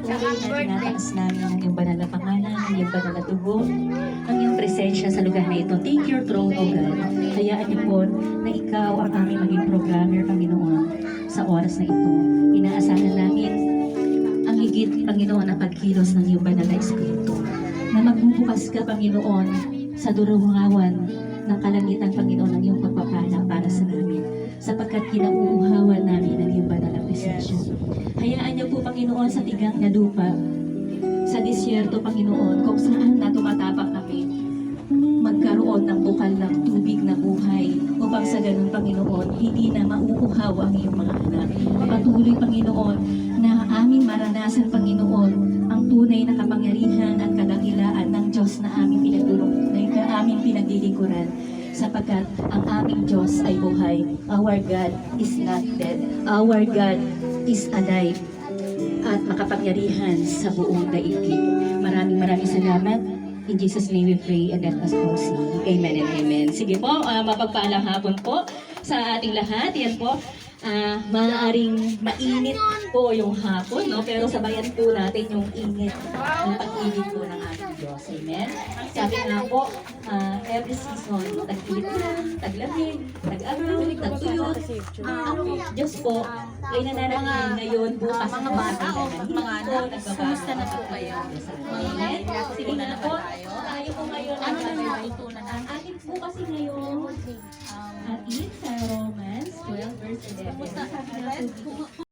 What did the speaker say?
Patuloy na tinataas namin ang iyong banal na pangalan, ang iyong banal na dugo, ang iyong presensya sa lugar na ito. Take your throne, O God. Hayaan niyo po na ikaw ang aming maging programmer, Panginoon, sa oras na ito. Inaasahan namin ang higit, Panginoon, na pagkilos ng iyong banal na Espiritu. Na magbubukas ka, Panginoon, sa durungawan ng kalangitan, Panginoon, ng iyong pagpapala para sa namin. Sapagkat kinauuhawan namin ang iyong banal na presensya. Hayaan niyo po, Panginoon, sa tigang na lupa, sa disyerto, Panginoon, kung saan na tumatapak kami, magkaroon ng bukal ng tubig na buhay, upang sa ganun, Panginoon, hindi na mauuhaw ang iyong mga anak. Patuloy, Panginoon, na aming maranasan, Panginoon, ang tunay na kapangyarihan at kadakilaan ng Diyos na aming pinaglilingkuran. Sapagkat ang aming Diyos ay buhay. Our God is not dead. Our God is alive at makapangyarihan sa buong daigdig. Maraming salamat. In Jesus' name we pray and let us all sing. Amen and amen. Sige po, mapagpaalang hapon po sa ating lahat. Yan po, maaaring mainit po yung hapon, no? Pero sabayan po natin yung init ng pag-ibig po ng ating Diyos. Amen? Sabi nga po, every season, tag-init lang, taglamig, tag-araw, tag-tuyot. Diyos po ay nananangin ngayon, bukas mga bata, mga anak, kumusta na po kayo? Amen? Sige na po, tayo po ngayon. Ano na natutunan? Ang ating po kasi ngayon, sa Romans 12 verse 11.